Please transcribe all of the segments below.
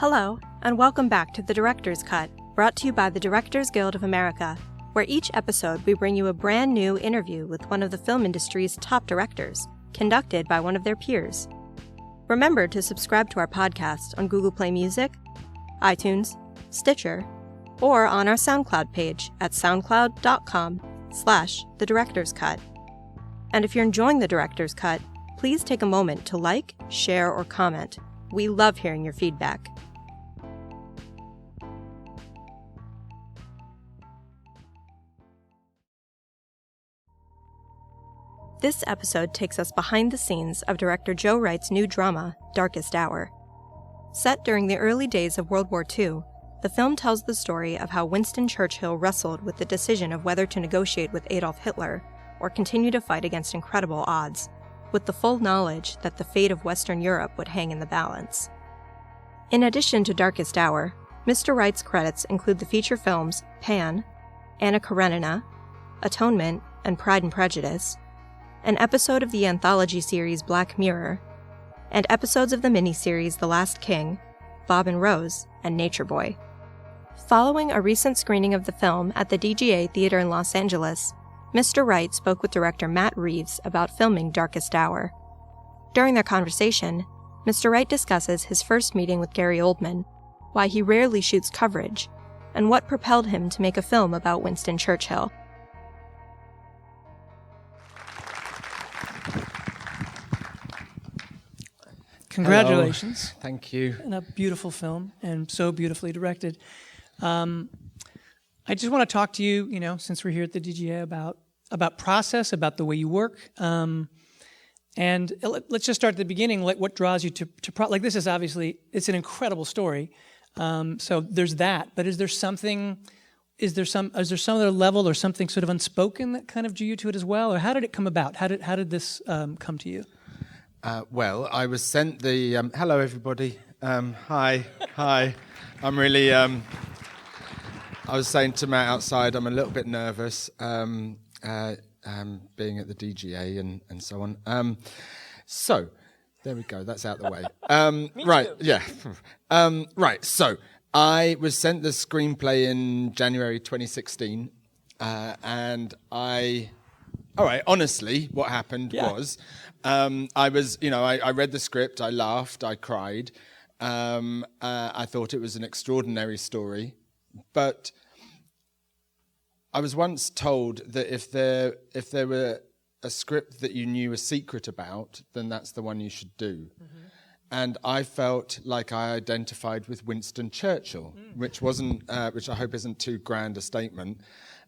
Hello, and welcome back to The Director's Cut, brought to you by the Directors Guild of America, where each episode we bring you a brand new interview with one of the film industry's top directors, conducted by one of their peers. Remember to subscribe to our podcast on Google Play Music, iTunes, Stitcher, or on our SoundCloud page at soundcloud.com/The Director's Cut. And if you're enjoying The Director's Cut, please take a moment to like, share, or comment. We love hearing your feedback. This episode takes us behind the scenes of director Joe Wright's new drama, Darkest Hour. Set during the early days of World War II, the film tells the story of how Winston Churchill wrestled with the decision of whether to negotiate with Adolf Hitler or continue to fight against incredible odds, with the full knowledge that the fate of Western Europe would hang in the balance. In addition to Darkest Hour, Mr. Wright's credits include the feature films Pan, Anna Karenina, Atonement, and Pride and Prejudice, an episode of the anthology series Black Mirror, and episodes of the miniseries The Last King, Bob and Rose, and Nature Boy. Following a recent screening of the film at the DGA Theater in Los Angeles, Mr. Wright spoke with director Matt Reeves about filming Darkest Hour. During their conversation, Mr. Wright discusses his first meeting with Gary Oldman, why he rarely shoots coverage, and what propelled him to make a film about Winston Churchill. Congratulations. Hello. Thank you. And a beautiful film, and so beautifully directed. I just want to talk to you, since we're here at the DGA, about process, about the way you work. And let's just start at the beginning. What draws you to this is obviously, it's an incredible story. So there's that. But is there some other level or something sort of unspoken that kind of drew you to it as well? Or how did it come about? How did this come to you? Well, I was sent the... hello, everybody. Hi. I'm really... I was saying to Matt outside, I'm a little bit nervous being at the DGA and so on. So, there we go. That's out the way. Right, yeah. Right, so I was sent the screenplay in January 2016, and I... All right, honestly, what happened was... I read the script, I laughed, I cried. I thought it was an extraordinary story. But I was once told that if there were a script that you knew a secret about, then that's the one you should do. Mm-hmm. And I felt like I identified with Winston Churchill, which I hope isn't too grand a statement.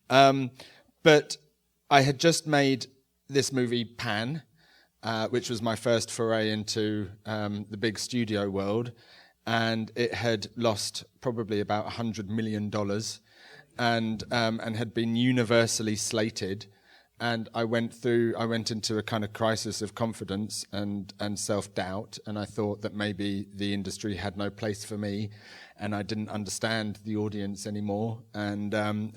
But I had just made this movie, Pan, which was my first foray into the big studio world, and it had lost probably about $100 million, and had been universally slated. And I went into a kind of crisis of confidence and self-doubt, and I thought that maybe the industry had no place for me, and I didn't understand the audience anymore, and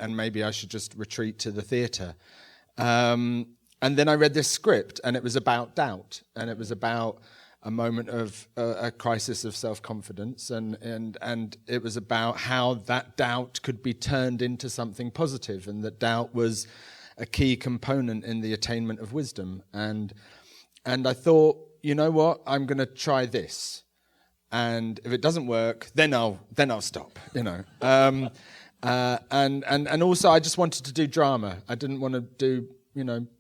maybe I should just retreat to the theatre. And then I read this script, and it was about doubt, and it was about a moment of a crisis of self-confidence, and it was about how that doubt could be turned into something positive, and that doubt was a key component in the attainment of wisdom. And I thought, you know what, I'm going to try this, and if it doesn't work, then I'll stop, And also, I just wanted to do drama. I didn't want to do,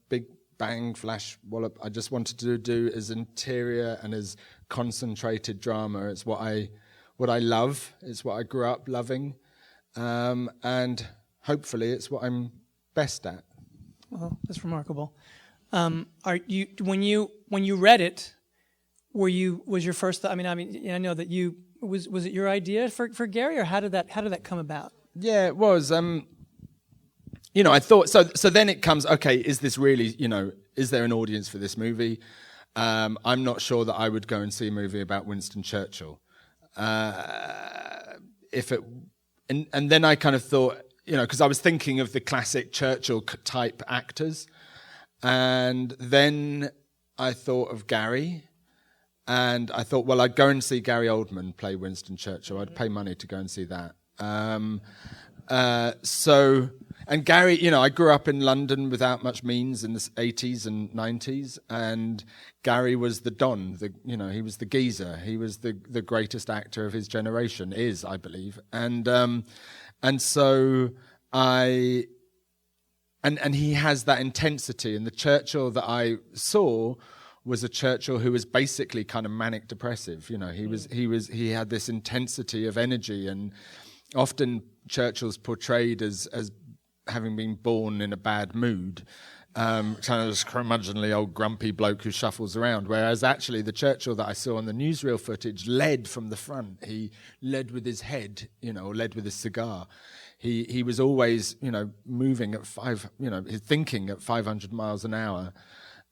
big bang, flash, wallop. I just wanted to do as interior and as concentrated drama. It's what I love. It's what I grew up loving, and hopefully, it's what I'm best at. Well, that's remarkable. Are you when you read it? Was your first thought? I know that was it your idea for Gary, or how did that come about? Yeah, it was. I thought, so then it comes, okay, is this really, is there an audience for this movie? I'm not sure that I would go and see a movie about Winston Churchill. And then I kind of thought, because I was thinking of the classic Churchill type actors. And then I thought of Gary. And I thought, well, I'd go and see Gary Oldman play Winston Churchill. I'd pay money to go and see that. And Gary, I grew up in London without much means in the 80s and 90s, and Gary was the Don, he was the geezer. He was the greatest actor of his generation, I believe. And so and he has that intensity, and the Churchill that I saw was a Churchill who was basically kind of manic depressive. He had this intensity of energy, and often Churchill's portrayed as having been born in a bad mood, kind of this curmudgeonly old grumpy bloke who shuffles around, whereas actually the Churchill that I saw on the newsreel footage led from the front. He led with his head, or led with his cigar. He was always, moving at thinking at 500 miles an hour,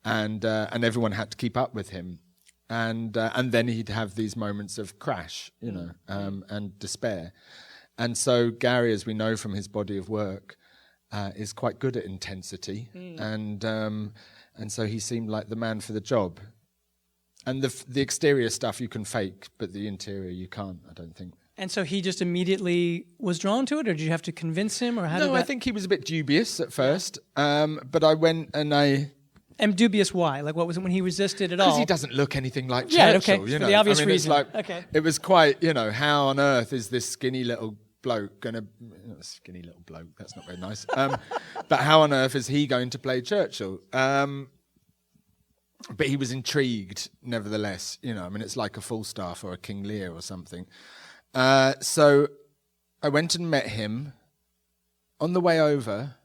and everyone had to keep up with him. And then he'd have these moments of crash, and despair. And so Gary, as we know from his body of work, is quite good at intensity, and so he seemed like the man for the job. And the exterior stuff you can fake, but the interior you can't, I don't think. And so he just immediately was drawn to it, or did you have to convince him, or how did that? No, I think he was a bit dubious at first, but I went and I'm dubious why? Like, what was it when he resisted at all? Because he doesn't look anything like Churchill. Yeah, okay, for the obvious reason. It's like, it was quite, how on earth is this skinny little bloke going to... Skinny little bloke, that's not very nice. But how on earth is he going to play Churchill? But he was intrigued, nevertheless. It's like a Falstaff or a King Lear or something. So I went and met him. On the way over,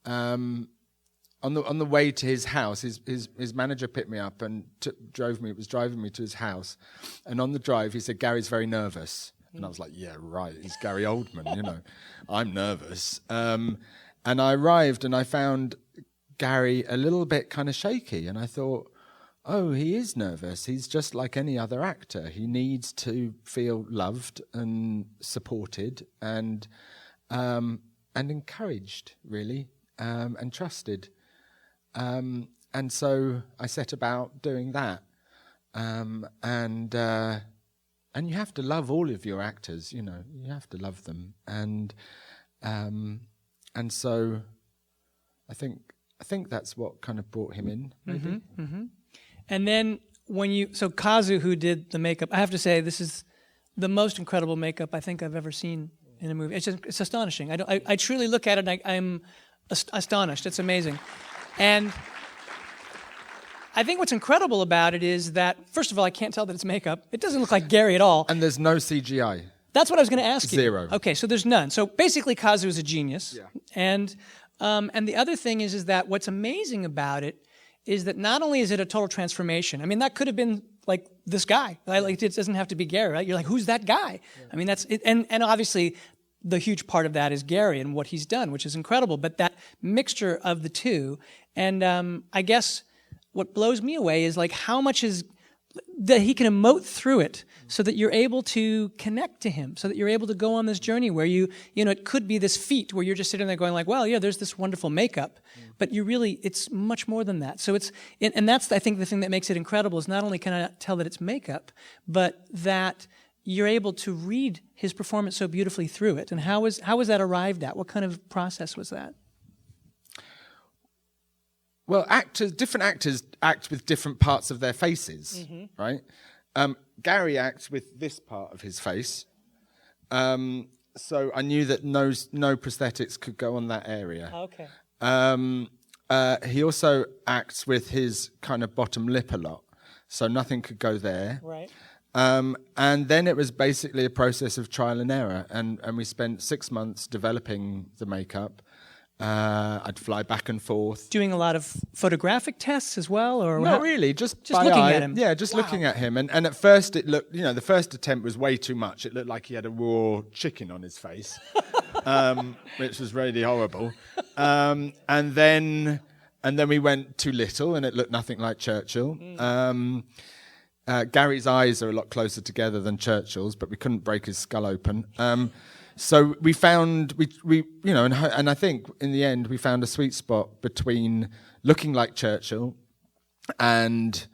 on the way to his house, his manager picked me up and was driving me to his house. And on the drive, he said, "Gary's very nervous." And I was like, yeah, right, he's Gary Oldman, I'm nervous. And I arrived and I found Gary a little bit kind of shaky. And I thought, oh, he is nervous. He's just like any other actor. He needs to feel loved and supported and encouraged, really, and trusted. And so I set about doing that. And you have to love all of your actors, you have to love them. And so I think that's what kind of brought him in, maybe. Mm-hmm, mm-hmm. And then so Kazu, who did the makeup, I have to say this is the most incredible makeup I think I've ever seen in a movie. It's astonishing. I truly look at it and I'm astonished. It's amazing. And I think what's incredible about it is that, first of all, I can't tell that it's makeup. It doesn't look like Gary at all. And there's no CGI. That's what I was going to ask you. Zero. Okay, so there's none. So basically, Kazu is a genius. Yeah. And the other thing is that what's amazing about it is that not only is it a total transformation. I mean, that could have been like this guy. Like, it doesn't have to be Gary, right? You're like, who's that guy? Yeah. I mean, that's it. And obviously, the huge part of that is Gary and what he's done, which is incredible. But that mixture of the two, and I guess what blows me away is like how much is that he can emote through it so that you're able to connect to him, so that you're able to go on this journey where it could be this feat where you're just sitting there going like, well, yeah, there's this wonderful makeup, but it's much more than that. So and that's, I think, the thing that makes it incredible is not only can I tell that it's makeup, but that you're able to read his performance so beautifully through it. And how was that arrived at? What kind of process was that? Well, different actors act with different parts of their faces, right? Gary acts with this part of his face, so I knew that no prosthetics could go on that area. Okay. He also acts with his kind of bottom lip a lot, so nothing could go there. Right. And then it was basically a process of trial and error, and we spent 6 months developing the makeup. I'd fly back and forth. Doing a lot of photographic tests as well? Or not really, just by looking eye. at him. Yeah, just looking at him. And at first it looked, the first attempt was way too much. It looked like he had a raw chicken on his face, which was really horrible. And then we went too little and it looked nothing like Churchill. Gary's eyes are a lot closer together than Churchill's, but we couldn't break his skull open. So we found, and I think in the end we found a sweet spot between looking like Churchill and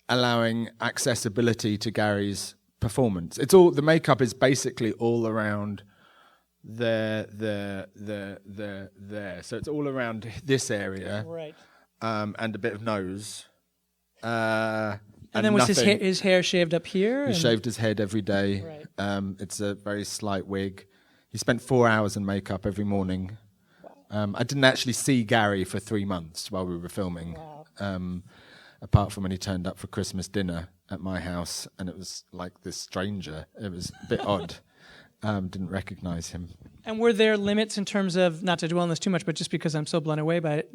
allowing accessibility to Gary's performance. It's all, the makeup is basically all around there. So it's all around this area, Right. And a bit of nose. And then was his hair shaved up here? He shaved his head every day. Right. It's a very slight wig. He spent 4 hours in makeup every morning. Wow. I didn't actually see Gary for 3 months while we were filming. Wow. Apart from when he turned up for Christmas dinner at my house, and it was like this stranger. It was a bit odd. Didn't recognize him. And were there limits in terms of, not to dwell on this too much, but just because I'm so blown away by it,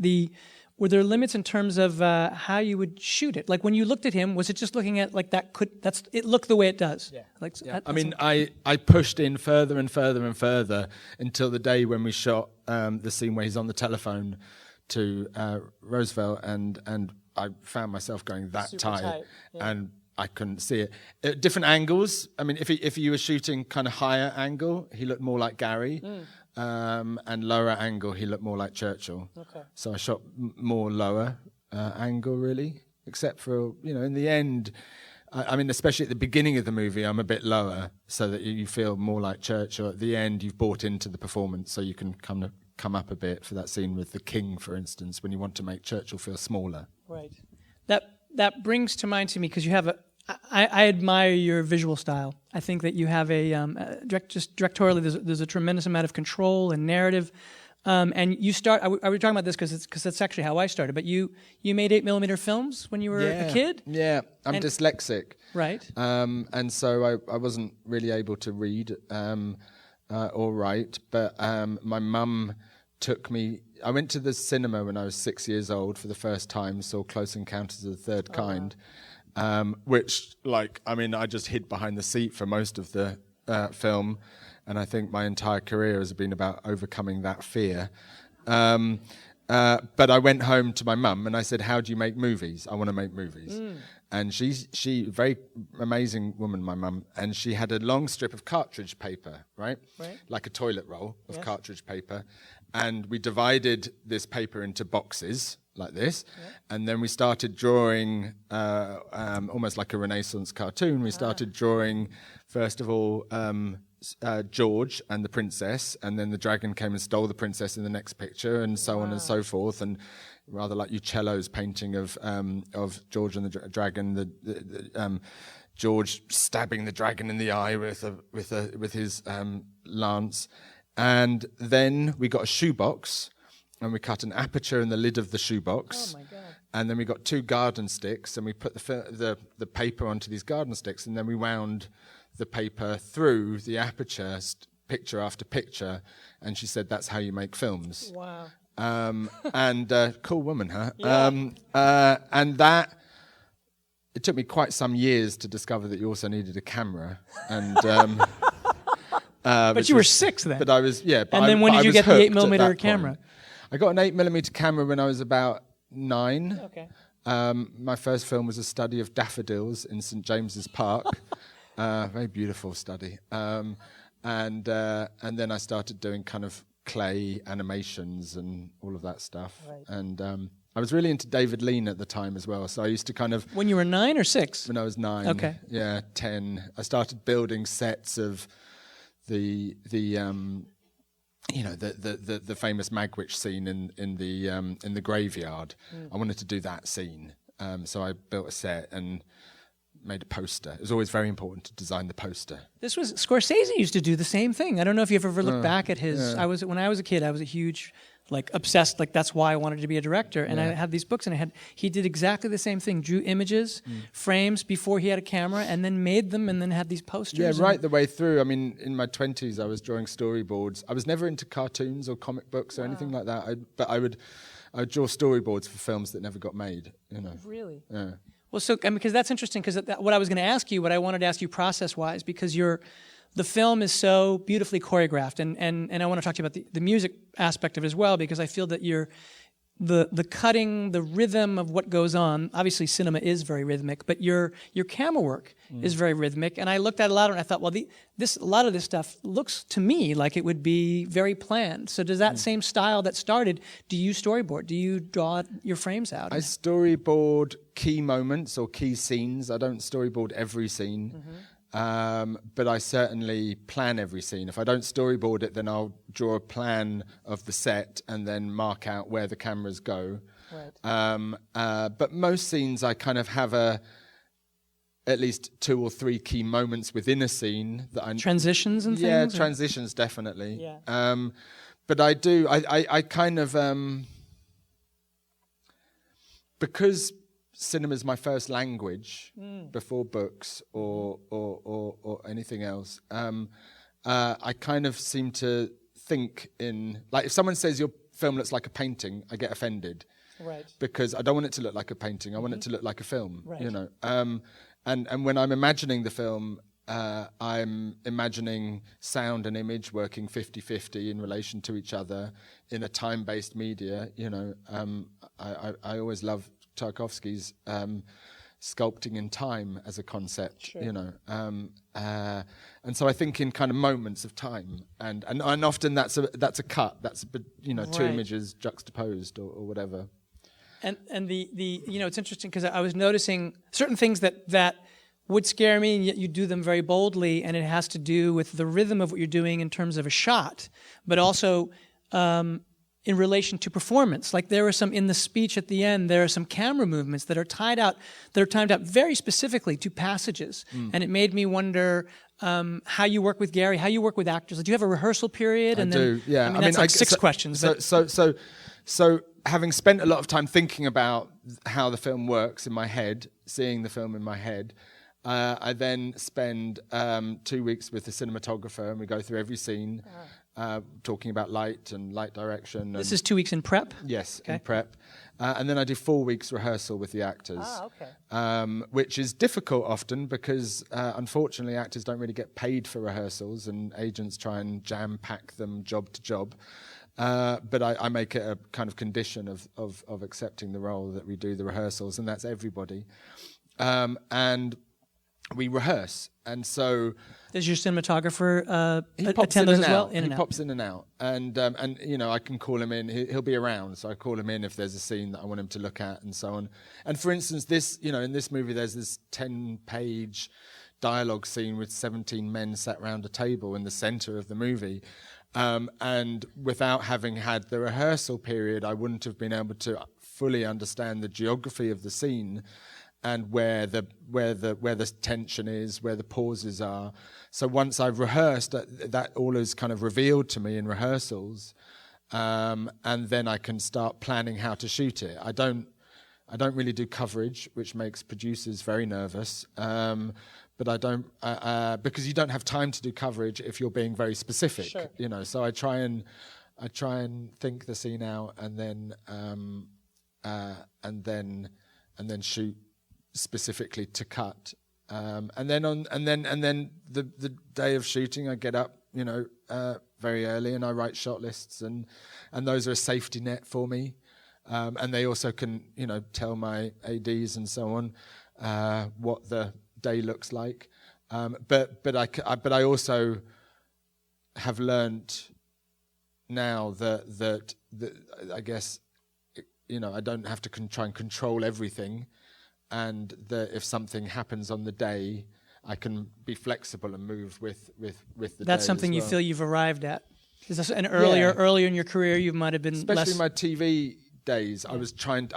were there limits in terms of how you would shoot it? Like when you looked at him, was it just looking at like it looked the way it does? Yeah. Like, yeah. I pushed in further and further and further until the day when we shot the scene where he's on the telephone to Roosevelt, and I found myself going that tight. Yeah. And I couldn't see it. At different angles. I mean, if you were shooting kind of higher angle, he looked more like Gary. And lower angle, he looked more like Churchill. Okay. So I shot more lower angle, really. Except for, in the end, I mean, especially at the beginning of the movie, I'm a bit lower so that you feel more like Churchill. At the end, you've bought into the performance, so you can come up a bit for that scene with the king, for instance, when you want to make Churchill feel smaller. Right. That brings to mind to me, because you have I admire your visual style. I think that you have just directorially, there's a tremendous amount of control and narrative. And you start. I was talking about this because that's actually how I started. But you made 8mm films when you were a kid. Yeah, I'm dyslexic. Right. And so I wasn't really able to read or write. But my mum took me. I went to the cinema when I was 6 years old for the first time. Saw Close Encounters of the Third Kind. Wow. Which, I just hid behind the seat for most of the film, and I think my entire career has been about overcoming that fear. But I went home to my mum and I said, "How do you make movies? I want to make movies." And she very amazing woman, my mum, and she had a long strip of cartridge paper, right? Like a toilet roll of cartridge paper, and we divided this paper into boxes like this, and then we started drawing almost like a Renaissance cartoon. We started drawing, first of all, George and the princess, and then the dragon came and stole the princess in the next picture, and so on and so forth, and rather like Uccello's painting of George and the dragon, the George stabbing the dragon in the eye with his lance, and then we got a shoebox. And we cut an aperture in the lid of the shoebox. Oh my God. And then we got 2 garden sticks, and we put the paper onto these garden sticks, and then we wound the paper through the aperture, picture after picture. And she said, "That's how you make films." Wow. And cool woman, huh? Yeah. And that, it took me quite some years to discover that you also needed a camera. And but you were 6 then. But I was, yeah. But and then when did you get the 8mm camera? I got an 8mm camera when I was about 9. Okay. My first film was a study of daffodils in St James's Park. Very beautiful study. And then I started doing kind of clay animations and all of that stuff. Right. And I was really into David Lean at the time as well. So I used to kind of... When you were 9 or 6? When I was 9. Okay. Yeah, 10. I started building sets of the famous Magwitch scene in the graveyard. I wanted to do that scene, so I built a set and made a poster. It was always very important to design the poster. This was Scorsese used to do the same thing. I don't know if you've ever looked back at his. Yeah. When I was a kid, I was a huge, obsessed. That's why I wanted to be a director. And I had these books, and he did exactly the same thing. Drew images, frames before he had a camera, and then made them, and then had these posters. Yeah, right the way through. I mean, in my 20s, I was drawing storyboards. I was never into cartoons or comic books or anything like that. But I would draw storyboards for films that never got made. Really? Yeah. Well, because that's interesting. Because what I was going to ask you, what I wanted to ask you process-wise, because the film is so beautifully choreographed, and I want to talk to you about the music aspect of it as well, because I feel that the cutting, the rhythm of what goes on. Obviously, cinema is very rhythmic, but your camera work is very rhythmic. And I looked at it a lot and I thought, well, a lot of this stuff looks to me like it would be very planned. So does that same style that started, do you storyboard? Do you draw your frames out? I storyboard key moments or key scenes. I don't storyboard every scene. But I certainly plan every scene. If I don't storyboard it, then I'll draw a plan of the set and then mark out where the cameras go. Right. But most scenes I kind of have at least 2 or 3 key moments within a scene that I transitions and things. Yeah, transitions definitely. Yeah. But I kind of because cinema is my first language before books or anything else. I kind of seem to think in, like, if someone says your film looks like a painting, I get offended. Right. Because I don't want it to look like a painting. I want it to look like a film. Right. You know. And when I'm imagining the film, I'm imagining sound and image working 50-50 in relation to each other in a time-based media. You know. I always love Tarkovsky's sculpting in time as a concept, sure. You know, and so I think in kind of moments of time, and often that's a cut, that's right. 2 images juxtaposed or whatever. And the it's interesting because I was noticing certain things that would scare me, and yet you do them very boldly, and it has to do with the rhythm of what you're doing in terms of a shot, but also in relation to performance. Like there were some, in the speech at the end, there are some camera movements that are timed out very specifically to passages. And it made me wonder how you work with Gary, how you work with actors. Do you have a rehearsal period? I do, yeah. I mean, that's like 6 questions. So having spent a lot of time thinking about how the film works in my head, seeing the film in my head, I then spend 2 weeks with the cinematographer, and we go through every scene, talking about light and light direction. This is 2 weeks in prep? Yes, okay. In prep. And then I do 4 weeks rehearsal with the actors, which is difficult often because, unfortunately, actors don't really get paid for rehearsals, and agents try and jam-pack them job to job. But I make it a kind of condition of accepting the role that we do the rehearsals, and that's everybody. And we rehearse, and so does your cinematographer attend those as well? He pops in and out, and I can call him in. He'll be around, so I call him in if there's a scene that I want him to look at, and so on. And for instance, in this movie, there's this 10-page dialogue scene with 17 men sat round a table in the centre of the movie. And without having had the rehearsal period, I wouldn't have been able to fully understand the geography of the scene and where the tension is, where the pauses are. So once I've rehearsed, that all is kind of revealed to me in rehearsals, and then I can start planning how to shoot it. I don't really do coverage, which makes producers very nervous. But I don't, because you don't have time to do coverage if you're being very specific. Sure. So I try and think the scene out, and then shoot specifically to cut. And then the day of shooting, I get up, very early, and I write shot lists, and those are a safety net for me. And they also can, tell my ADs and so on what the day looks like, but I also have learned now that I guess I don't have to try and control everything, and that if something happens on the day, I can be flexible and move with the. That's something you feel you've arrived at. Is this earlier in your career you might have been especially my TV days. Yeah. I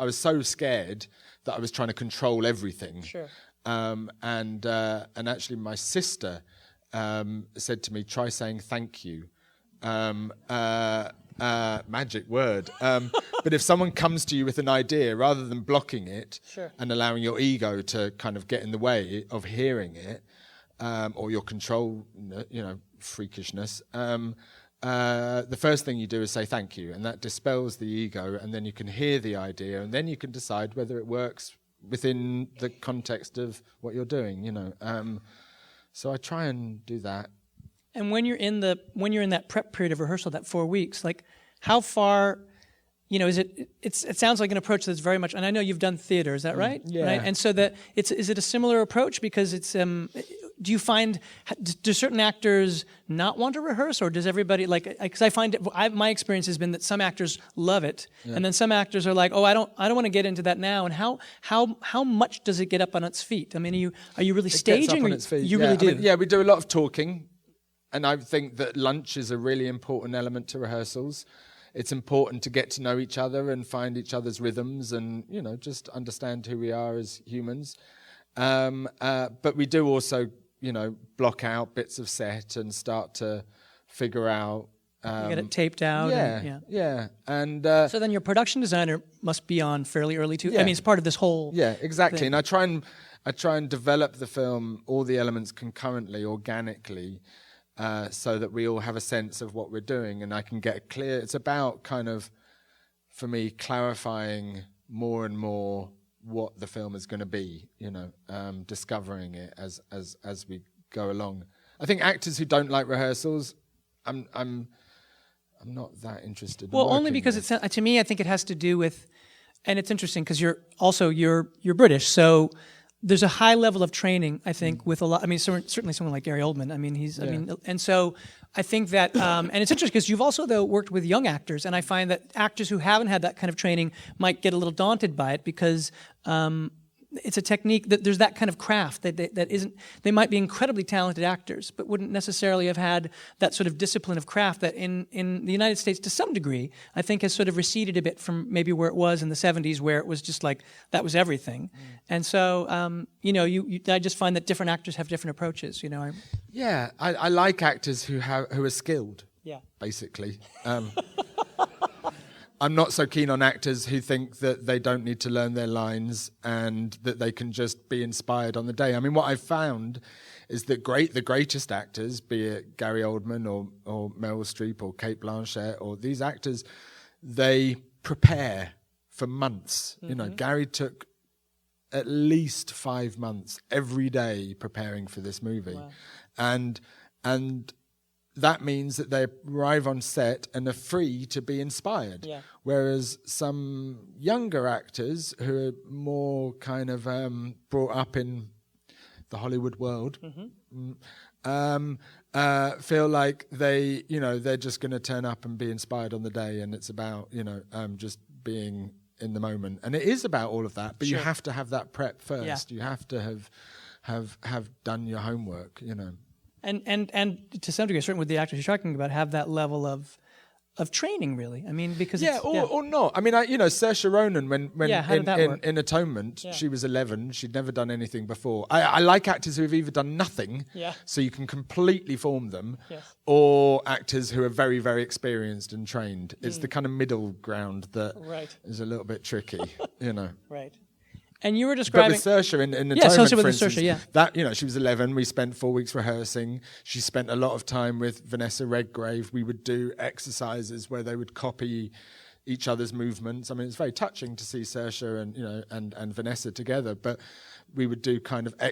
was so scared that I was trying to control everything. Sure. And actually my sister said to me, try saying thank you. Magic word. But if someone comes to you with an idea, rather than blocking it, sure. and allowing your ego to kind of get in the way of hearing it, or your control, freakishness, the first thing you do is say thank you, and that dispels the ego, and then you can hear the idea, and then you can decide whether it works within the context of what you're doing, So I try and do that. And when you're in that prep period of rehearsal, that 4 weeks, like how far, it sounds like an approach that's very much, and I know you've done theater, is that right? Yeah. Right? And so is it a similar approach? Because it's, do you find, do certain actors not want to rehearse, or does everybody, because I find, my experience has been that some actors love it, and then some actors are like, oh, I don't want to get into that now, and how much does it get up on its feet? I mean, are you really staging? It gets up on its feet. You really do? We do a lot of talking, and I think that lunch is a really important element to rehearsals. It's important to get to know each other and find each other's rhythms and, just understand who we are as humans. But we do also, block out bits of set and start to figure out. You get it taped out. Yeah. And so then your production designer must be on fairly early too. I mean, it's part of this whole. Yeah, exactly. thing. And I try and develop the film, all the elements concurrently, organically. So that we all have a sense of what we're doing, and I can get clear. It's about kind of, for me, clarifying more and more what the film is going to be. Discovering it as we go along. I think actors who don't like rehearsals, I'm not that interested. Well, only because it's to me, I think it has to do with, and it's interesting because you're British, so. There's a high level of training, I think, with a lot. I mean, certainly someone like Gary Oldman. I mean, and so I think that, and it's interesting because you've also though worked with young actors, and I find that actors who haven't had that kind of training might get a little daunted by it because it's a technique that there's that kind of craft that isn't. They might be incredibly talented actors, but wouldn't necessarily have had that sort of discipline of craft that in the United States, to some degree, I think has sort of receded a bit from maybe where it was in the 70s, where it was just like that was everything. And so, I just find that different actors have different approaches. I like actors who are skilled. Yeah. Basically. I'm not so keen on actors who think that they don't need to learn their lines and that they can just be inspired on the day. I mean, what I've found is that the greatest actors, be it Gary Oldman or Meryl Streep or Cate Blanchett or these actors, they prepare for months. Mm-hmm. Gary took at least 5 months every day preparing for this movie. Wow. And that means that they arrive on set and are free to be inspired. Yeah. Whereas some younger actors who are more kind of brought up in the Hollywood world feel like they're just going to turn up and be inspired on the day, and it's about just being in the moment. And it is about all of that, but Sure. you have to have that prep first. Yeah. You have to have done your homework. And to some degree, certainly with the actors you're talking about, have that level of training, really. I mean, because or not. I mean, Saoirse Ronan when how did that work? in Atonement, she was 11. She'd never done anything before. I like actors who have either done nothing, so you can completely form them, or actors who are very, very experienced and trained. It's the kind of middle ground that is a little bit tricky, Right. And you were describing... But with Saoirse in Atonement, for instance, Saoirse, that, she was 11. We spent 4 weeks rehearsing. She spent a lot of time with Vanessa Redgrave. We would do exercises where they would copy each other's movements. I mean, it's very touching to see Saoirse and Vanessa together, but we would do kind of a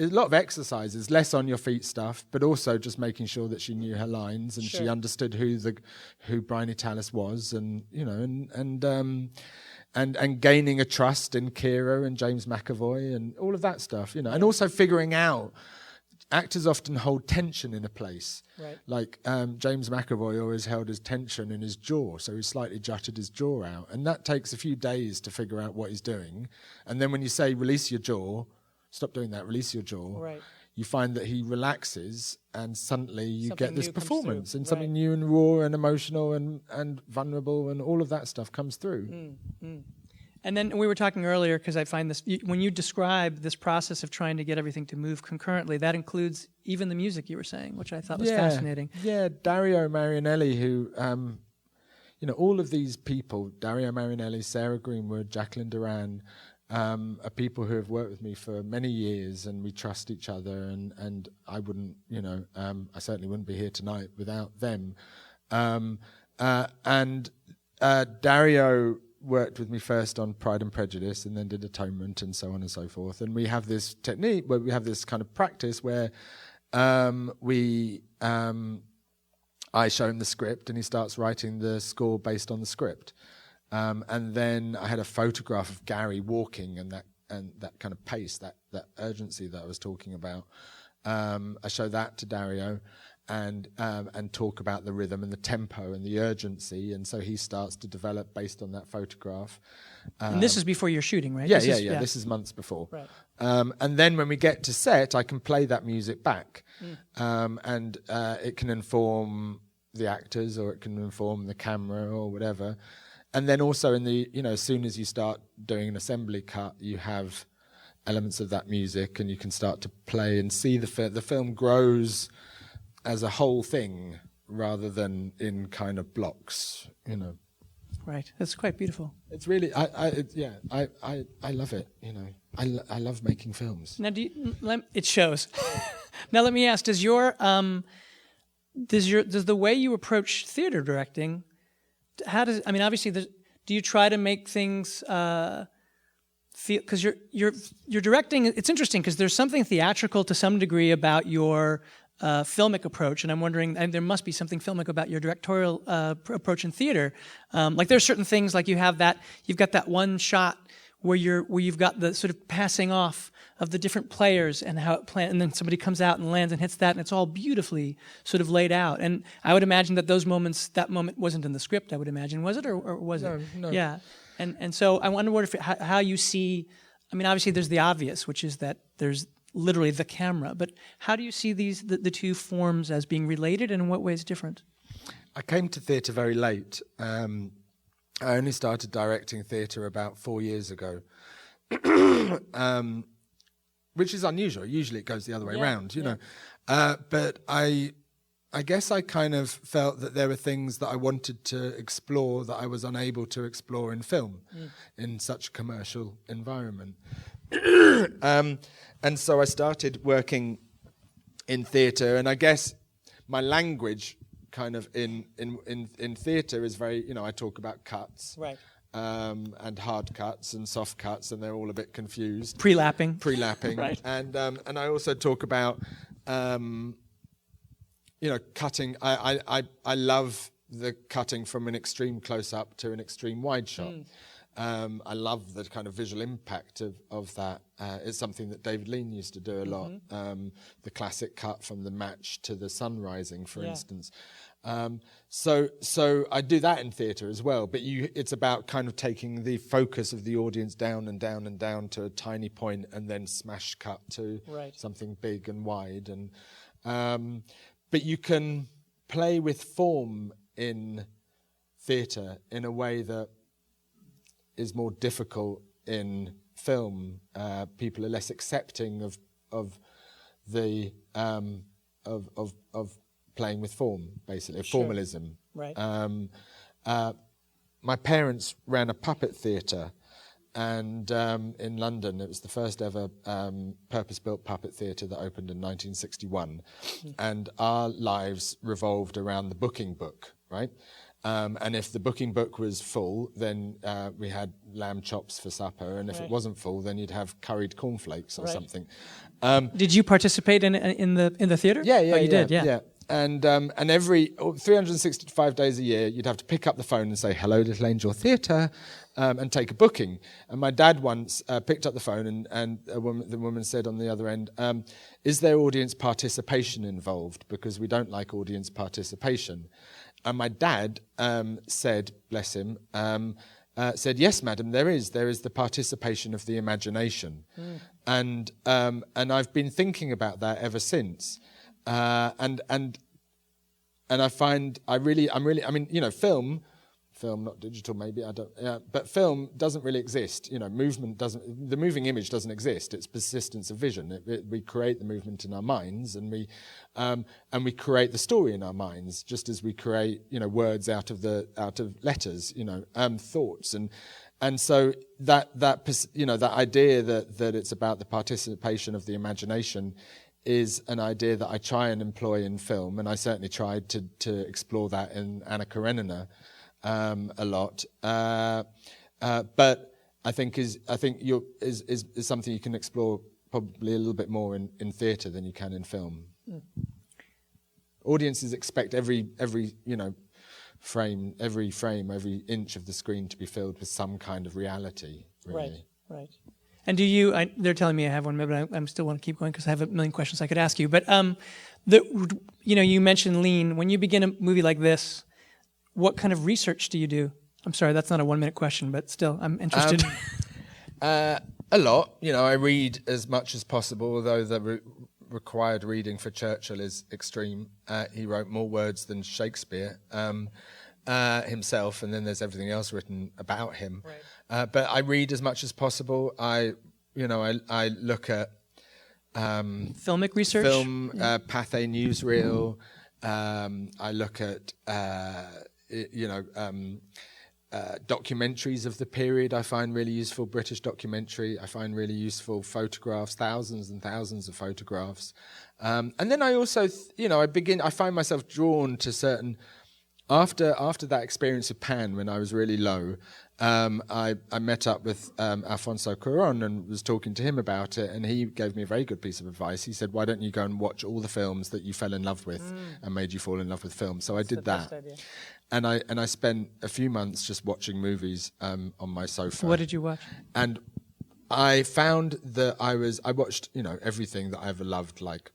lot of exercises, less on your feet stuff, but also just making sure that she knew her lines and she understood who Brian Italis was, and and gaining a trust in Keira and James McAvoy and all of that stuff, and also figuring out actors often hold tension in a place. Right. Like James McAvoy always held his tension in his jaw, so he slightly jutted his jaw out, and that takes a few days to figure out what he's doing. And then when you say release your jaw, stop doing that, release your jaw. Right. You find that he relaxes, and suddenly you get this performance, and Right. something new and raw and emotional and vulnerable, and all of that stuff comes through. And then we were talking earlier, because I find this, when you describe this process of trying to get everything to move concurrently, that includes even the music you were saying, which I thought was fascinating. Yeah, Dario Marianelli, who, all of these people, Dario Marianelli, Sarah Greenwood, Jacqueline Duran, are people who have worked with me for many years, and we trust each other, and I wouldn't, I certainly wouldn't be here tonight without them. And Dario worked with me first on Pride and Prejudice, and then did Atonement, and so on and so forth. And we have this technique where we have this kind of practice where I show him the script, and he starts writing the score based on the script. And then I had a photograph of Gary walking, and that kind of pace, that urgency that I was talking about. I show that to Dario, and talk about the rhythm and the tempo and the urgency, and so he starts to develop based on that photograph. And this is before you're shooting, right? Yeah. This is months before. Right. And then when we get to set, I can play that music back, and it can inform the actors, or it can inform the camera, or whatever. And then also as soon as you start doing an assembly cut, you have elements of that music, and you can start to play and see the film grows as a whole thing rather than in kind of blocks, Right. That's quite beautiful. It's really, I love it. I love making films. Now, it shows. Now, let me ask: does the way you approach theater directing? Obviously, do you try to make things feel? Because you're directing. It's interesting because there's something theatrical to some degree about your filmic approach, and I'm wondering, and there must be something filmic about your directorial approach in theater. Like there's certain things, like you've got that one shot where you've got the sort of passing off of the different players and how it and then somebody comes out and lands and hits that, and it's all beautifully sort of laid out. And I would imagine that that moment wasn't in the script. I would imagine, was it, or was it? No. Yeah, and so I wonder how you see. Obviously there's the obvious, which is that there's literally the camera, but how do you see the two forms as being related, and in what ways different? I came to theatre very late. I only started directing theatre about 4 years ago, which is unusual. Usually it goes the other way around, you know. But I guess I kind of felt that there were things that I wanted to explore that I was unable to explore in film, in such a commercial environment. And so I started working in theatre, and I guess my language kind of in theatre is very, I talk about cuts. Right. And hard cuts and soft cuts, and they're all a bit confused. Pre-lapping. Right. And I also talk about, cutting. I love the cutting from an extreme close-up to an extreme wide shot. I love the kind of visual impact of that. It's something that David Lean used to do a lot. The classic cut from the match to the sun rising, for instance. So I do that in theatre as well. But it's about kind of taking the focus of the audience down and down and down to a tiny point, and then smash cut to something big and wide. And but you can play with form in theatre in a way that is more difficult in film. People are less accepting of the of playing with form, basically, formalism. Right. My parents ran a puppet theatre, and in London, it was the first ever purpose-built puppet theatre that opened in 1961, and our lives revolved around the booking book, right? And if the booking book was full, then we had lamb chops for supper, and if it wasn't full, then you'd have curried cornflakes or something. Did you participate in the theatre? Yeah, you did. Yeah. And every 365 days a year, you'd have to pick up the phone and say, "Hello, Little Angel Theatre," and take a booking. And my dad once picked up the phone, and the woman said on the other end, "Is there audience participation involved? Because we don't like audience participation." And my dad said, bless him, said, "Yes, madam, there is. There is the participation of the imagination." And I've been thinking about that ever since. And I find film, not digital, maybe, but film doesn't really exist. The moving image doesn't exist. It's persistence of vision. We create the movement in our minds, and we create the story in our minds, just as we create, words out of letters, thoughts, and so that idea that it's about the participation of the imagination is an idea that I try and employ in film, and I certainly tried to explore that in Anna Karenina a lot. But I think is something you can explore probably a little bit more in theatre than you can in film. Audiences expect every frame, every inch of the screen to be filled with some kind of reality. Really. Right. And do you? They're telling me I have one, but I still want to keep going because I have a million questions I could ask you. But you mentioned lean. When you begin a movie like this, what kind of research do you do? I'm sorry, that's not a 1-minute question, but still, I'm interested. A lot. I read as much as possible, although the required reading for Churchill is extreme. He wrote more words than Shakespeare himself, and then there's everything else written about him. Right. But I read as much as possible. I look at filmic research, Pathé newsreel. I look at documentaries of the period. I find really useful. British documentary. I find really useful photographs, thousands and thousands of photographs. And then I also, I find myself drawn to certain. After that experience of Pan, when I was really low, I met up with Alfonso Cuarón and was talking to him about it, and he gave me a very good piece of advice. He said, "Why don't you go and watch all the films that you fell in love with and made you fall in love with film?" So I did that, and I spent a few months just watching movies on my sofa. What did you watch? And I found that I watched everything that I ever loved, like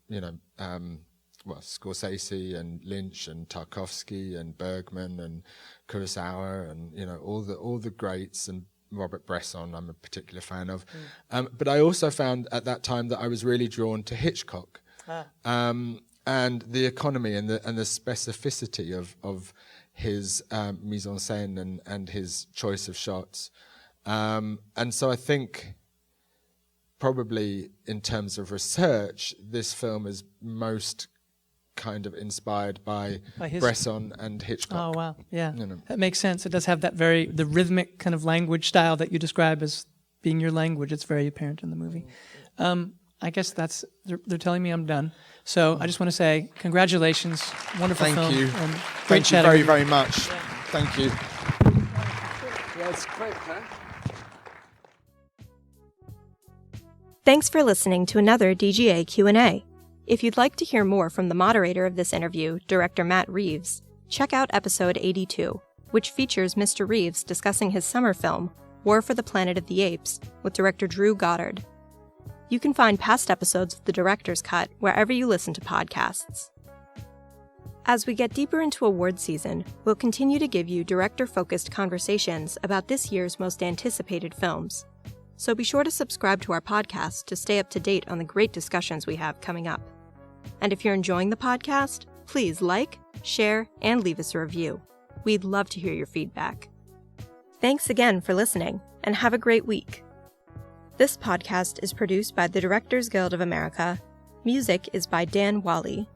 Scorsese and Lynch and Tarkovsky and Bergman and Kurosawa and all the greats, and Robert Bresson I'm a particular fan of. But I also found at that time that I was really drawn to Hitchcock and the economy and the specificity of his mise en scène and his choice of shots. And so I think probably in terms of research, this film is most kind of inspired by Bresson and Hitchcock. Oh, wow. Yeah. That makes sense. It does have that the rhythmic kind of language style that you describe as being your language. It's very apparent in the movie. I guess they're telling me I'm done. So I just want to say congratulations. Wonderful film. Thank you. And Thank you very, very much. Yeah. Thank you. Yeah, it's great, huh? Thanks for listening to another DGA Q&A. If you'd like to hear more from the moderator of this interview, Director Matt Reeves, check out episode 82, which features Mr. Reeves discussing his summer film, War for the Planet of the Apes, with director Drew Goddard. You can find past episodes of the Director's Cut wherever you listen to podcasts. As we get deeper into award season, we'll continue to give you director-focused conversations about this year's most anticipated films. So be sure to subscribe to our podcast to stay up to date on the great discussions we have coming up. And if you're enjoying the podcast, please like, share, and leave us a review. We'd love to hear your feedback. Thanks again for listening, and have a great week. This podcast is produced by the Directors Guild of America. Music is by Dan Wally.